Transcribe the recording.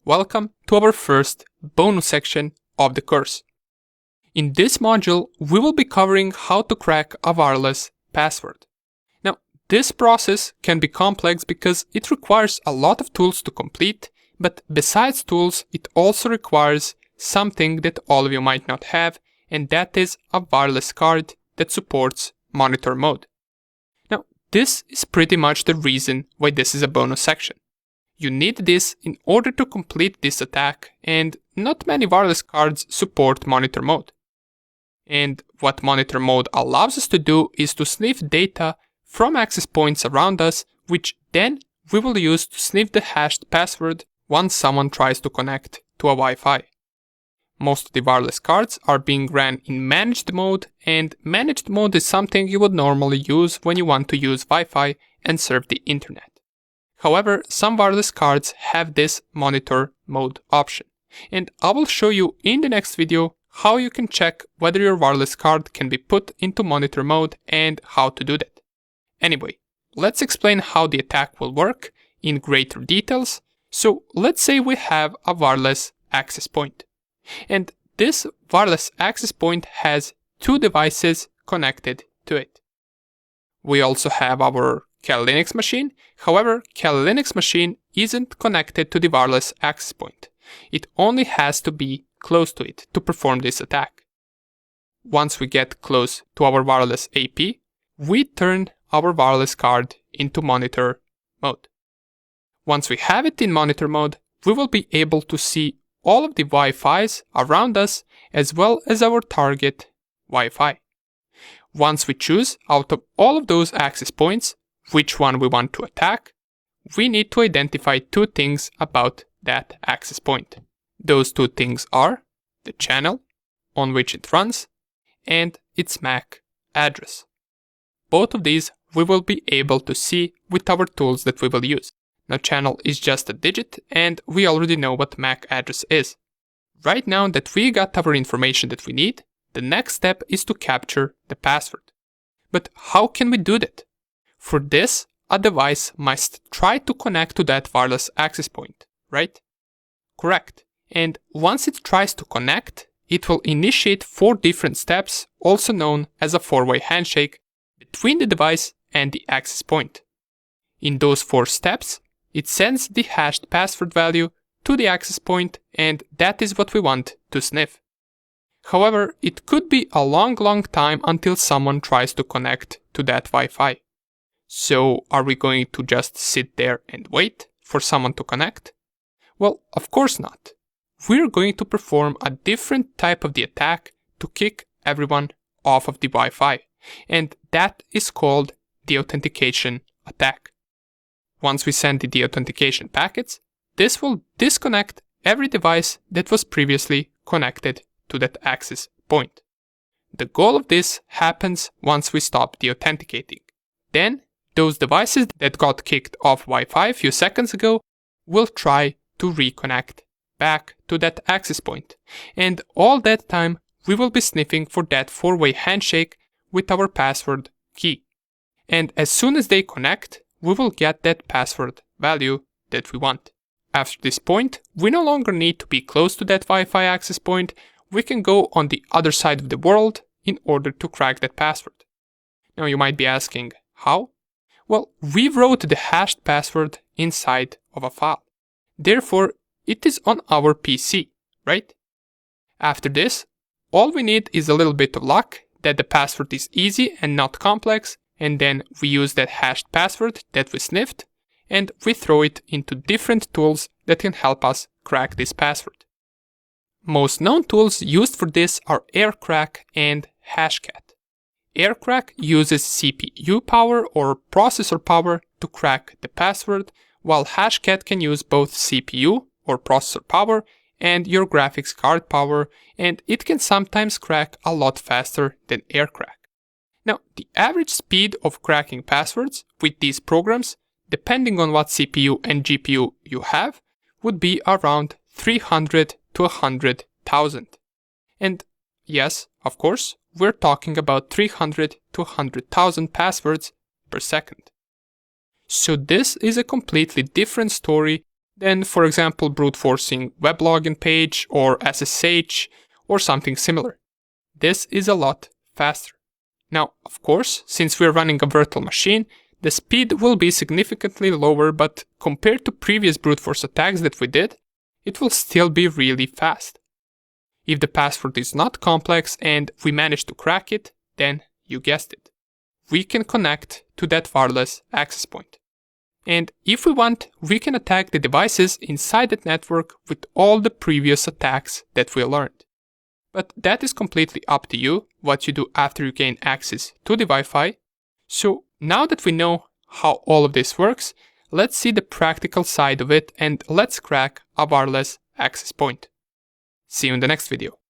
Welcome to our first bonus section of the course. In this module, we will be covering how to crack a wireless password. Now, this process can be complex because it requires a lot of tools to complete, but besides tools, it also requires something that all of you might not have, and that is a wireless card that supports monitor mode. Now, this is pretty much the reason why this is a bonus section. You need this in order to complete this attack, and not many wireless cards support monitor mode. And what monitor mode allows us to do is to sniff data from access points around us, which then we will use to sniff the hashed password once someone tries to connect to a Wi-Fi. Most of the wireless cards are being ran in managed mode, and managed mode is something you would normally use when you want to use Wi-Fi and surf the internet. However, some wireless cards have this monitor mode option, and I will show you in the next video how you can check whether your wireless card can be put into monitor mode and how to do that. Anyway, let's explain how the attack will work in greater details. So let's say we have a wireless access point, and this wireless access point has two devices connected to it. We also have our Kali Linux machine. However, Kali Linux machine isn't connected to the wireless access point. It only has to be close to it to perform this attack. Once we get close to our wireless AP, we turn our wireless card into monitor mode. Once we have it in monitor mode, we will be able to see all of the Wi-Fis around us as well as our target Wi-Fi. Once we choose out of all of those access points which one we want to attack, we need to identify two things about that access point. Those two things are the channel on which it runs and its MAC address. Both of these we will be able to see with our tools that we will use. Now, channel is just a digit, and we already know what MAC address is. Right now that we got our information that we need, the next step is to capture the password. But how can we do that? For this, a device must try to connect to that wireless access point, right? Correct. And once it tries to connect, it will initiate 4 different steps, also known as a 4-way handshake, between the device and the access point. In those 4 steps, it sends the hashed password value to the access point, and that is what we want to sniff. However, it could be a long time until someone tries to connect to that Wi-Fi. So, are we going to just sit there and wait for someone to connect? Well, of course not. We're going to perform a different type of the attack to kick everyone off of the Wi-Fi, and that is called the authentication attack. Once we send the deauthentication packets, this will disconnect every device that was previously connected to that access point. The goal of this happens once we stop deauthenticating. Then, those devices that got kicked off Wi-Fi a few seconds ago will try to reconnect back to that access point. And all that time, we will be sniffing for that 4-way handshake with our password key. And as soon as they connect, we will get that password value that we want. After this point, we no longer need to be close to that Wi-Fi access point. We can go on the other side of the world in order to crack that password. Now you might be asking, how? Well, we wrote the hashed password inside of a file. Therefore, it is on our PC, right? After this, all we need is a little bit of luck that the password is easy and not complex, and then we use that hashed password that we sniffed, and we throw it into different tools that can help us crack this password. Most known tools used for this are AirCrack and Hashcat. AirCrack uses CPU power or processor power to crack the password, while Hashcat can use both CPU or processor power and your graphics card power, and it can sometimes crack a lot faster than AirCrack. Now, the average speed of cracking passwords with these programs, depending on what CPU and GPU you have, would be around 300 to 100,000. And yes, of course, we're talking about 300 to 100,000 passwords per second. So this is a completely different story than, for example, brute forcing web login page or SSH or something similar. This is a lot faster. Now, of course, since we're running a virtual machine, the speed will be significantly lower, but compared to previous brute force attacks that we did, it will still be really fast. If the password is not complex and we manage to crack it, then you guessed it, we can connect to that wireless access point. And if we want, we can attack the devices inside that network with all the previous attacks that we learned. But that is completely up to you, what you do after you gain access to the Wi-Fi. So now that we know how all of this works, let's see the practical side of it and let's crack a wireless access point. See you in the next video.